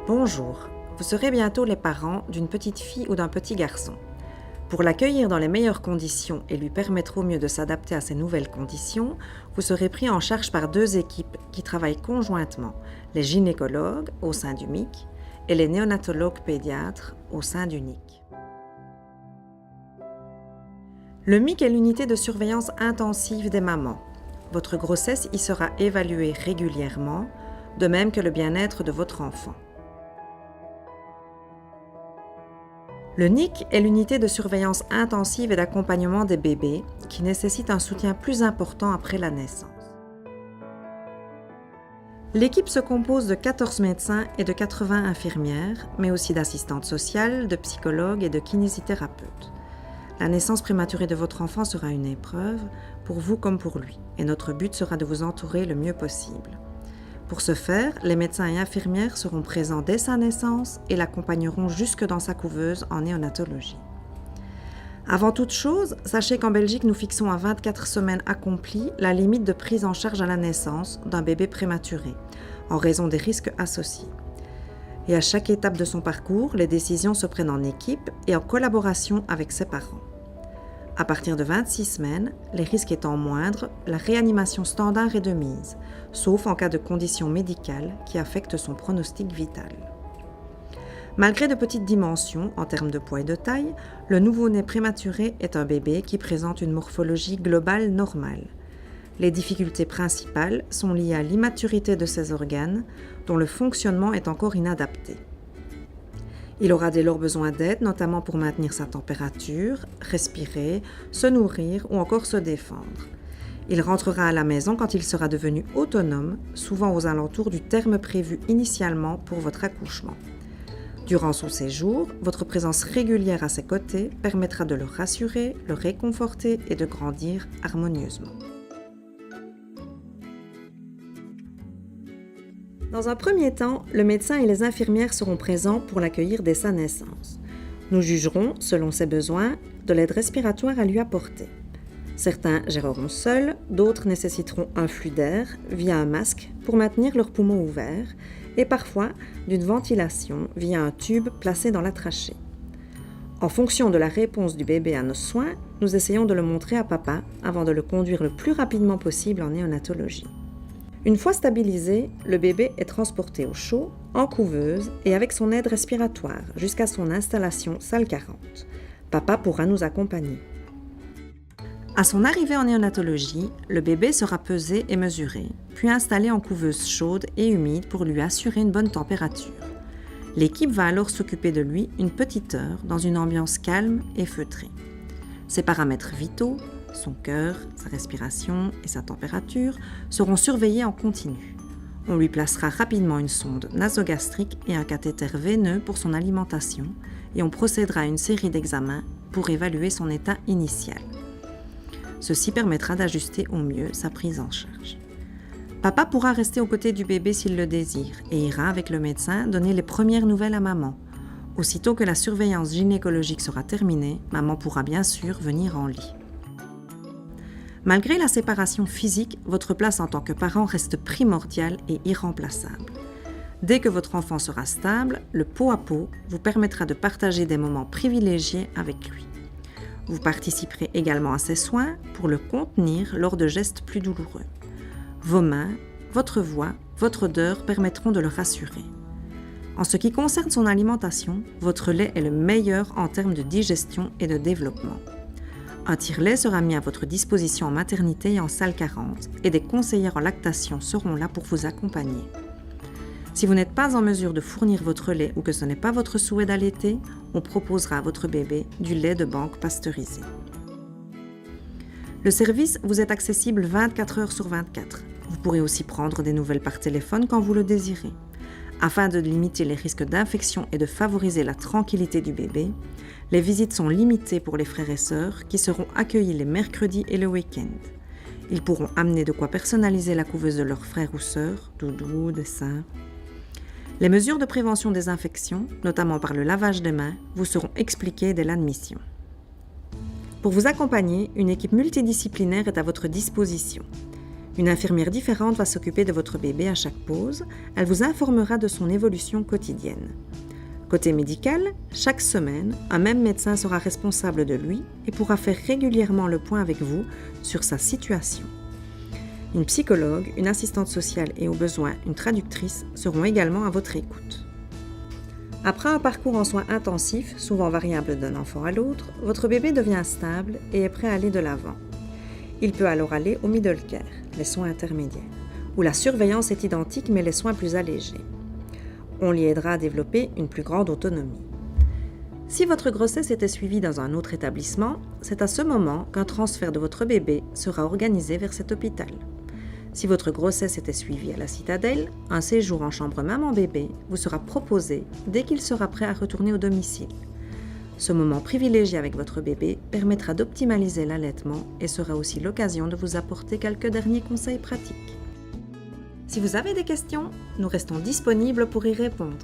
Bonjour, vous serez bientôt les parents d'une petite fille ou d'un petit garçon. Pour l'accueillir dans les meilleures conditions et lui permettre au mieux de s'adapter à ces nouvelles conditions, vous serez pris en charge par deux équipes qui travaillent conjointement, les gynécologues au sein du MIC et les néonatologues pédiatres au sein du NIC. Le MIC est l'unité de surveillance intensive des mamans. Votre grossesse y sera évaluée régulièrement, de même que le bien-être de votre enfant. Le NIC est l'unité de surveillance intensive et d'accompagnement des bébés qui nécessite un soutien plus important après la naissance. L'équipe se compose de 14 médecins et de 80 infirmières, mais aussi d'assistantes sociales, de psychologues et de kinésithérapeutes. La naissance prématurée de votre enfant sera une épreuve, pour vous comme pour lui, et notre but sera de vous entourer le mieux possible. Pour ce faire, les médecins et infirmières seront présents dès sa naissance et l'accompagneront jusque dans sa couveuse en néonatologie. Avant toute chose, sachez qu'en Belgique, nous fixons à 24 semaines accomplies la limite de prise en charge à la naissance d'un bébé prématuré, en raison des risques associés. Et à chaque étape de son parcours, les décisions se prennent en équipe et en collaboration avec ses parents. À partir de 26 semaines, les risques étant moindres, la réanimation standard est de mise, sauf en cas de conditions médicales qui affectent son pronostic vital. Malgré de petites dimensions en termes de poids et de taille, le nouveau-né prématuré est un bébé qui présente une morphologie globale normale. Les difficultés principales sont liées à l'immaturité de ses organes, dont le fonctionnement est encore inadapté. Il aura dès lors besoin d'aide, notamment pour maintenir sa température, respirer, se nourrir ou encore se défendre. Il rentrera à la maison quand il sera devenu autonome, souvent aux alentours du terme prévu initialement pour votre accouchement. Durant son séjour, votre présence régulière à ses côtés permettra de le rassurer, le réconforter et de grandir harmonieusement. Dans un premier temps, le médecin et les infirmières seront présents pour l'accueillir dès sa naissance. Nous jugerons, selon ses besoins, de l'aide respiratoire à lui apporter. Certains géreront seuls, d'autres nécessiteront un flux d'air via un masque pour maintenir leurs poumons ouverts et parfois d'une ventilation via un tube placé dans la trachée. En fonction de la réponse du bébé à nos soins, nous essayons de le montrer à papa avant de le conduire le plus rapidement possible en néonatologie. Une fois stabilisé, le bébé est transporté au chaud, en couveuse et avec son aide respiratoire jusqu'à son installation salle 40. Papa pourra nous accompagner. À son arrivée en néonatologie, le bébé sera pesé et mesuré, puis installé en couveuse chaude et humide pour lui assurer une bonne température. L'équipe va alors s'occuper de lui une petite heure dans une ambiance calme et feutrée. Ses paramètres vitaux, son cœur, sa respiration et sa température seront surveillés en continu. On lui placera rapidement une sonde nasogastrique et un cathéter veineux pour son alimentation et on procédera à une série d'examens pour évaluer son état initial. Ceci permettra d'ajuster au mieux sa prise en charge. Papa pourra rester aux côtés du bébé s'il le désire et ira avec le médecin donner les premières nouvelles à maman. Aussitôt que la surveillance gynécologique sera terminée, maman pourra bien sûr venir en lit. Malgré la séparation physique, votre place en tant que parent reste primordiale et irremplaçable. Dès que votre enfant sera stable, le pot à pot vous permettra de partager des moments privilégiés avec lui. Vous participerez également à ses soins pour le contenir lors de gestes plus douloureux. Vos mains, votre voix, votre odeur permettront de le rassurer. En ce qui concerne son alimentation, votre lait est le meilleur en termes de digestion et de développement. Un tire-lait sera mis à votre disposition en maternité et en salle 40 et des conseillères en lactation seront là pour vous accompagner. Si vous n'êtes pas en mesure de fournir votre lait ou que ce n'est pas votre souhait d'allaiter, on proposera à votre bébé du lait de banque pasteurisé. Le service vous est accessible 24 heures sur 24. Vous pourrez aussi prendre des nouvelles par téléphone quand vous le désirez. Afin de limiter les risques d'infection et de favoriser la tranquillité du bébé, les visites sont limitées pour les frères et sœurs qui seront accueillis les mercredis et le week-end. Ils pourront amener de quoi personnaliser la couveuse de leurs frères ou sœurs, doudou, dessins. Les mesures de prévention des infections, notamment par le lavage des mains, vous seront expliquées dès l'admission. Pour vous accompagner, une équipe multidisciplinaire est à votre disposition. Une infirmière différente va s'occuper de votre bébé à chaque pause. Elle vous informera de son évolution quotidienne. Côté médical, chaque semaine, un même médecin sera responsable de lui et pourra faire régulièrement le point avec vous sur sa situation. Une psychologue, une assistante sociale et au besoin une traductrice seront également à votre écoute. Après un parcours en soins intensifs, souvent variable d'un enfant à l'autre, votre bébé devient stable et est prêt à aller de l'avant. Il peut alors aller au middle care, les soins intermédiaires, où la surveillance est identique mais les soins plus allégés. On l'y aidera à développer une plus grande autonomie. Si votre grossesse était suivie dans un autre établissement, c'est à ce moment qu'un transfert de votre bébé sera organisé vers cet hôpital. Si votre grossesse était suivie à la Citadelle, un séjour en chambre maman-bébé vous sera proposé dès qu'il sera prêt à retourner au domicile. Ce moment privilégié avec votre bébé permettra d'optimaliser l'allaitement et sera aussi l'occasion de vous apporter quelques derniers conseils pratiques. Si vous avez des questions, nous restons disponibles pour y répondre.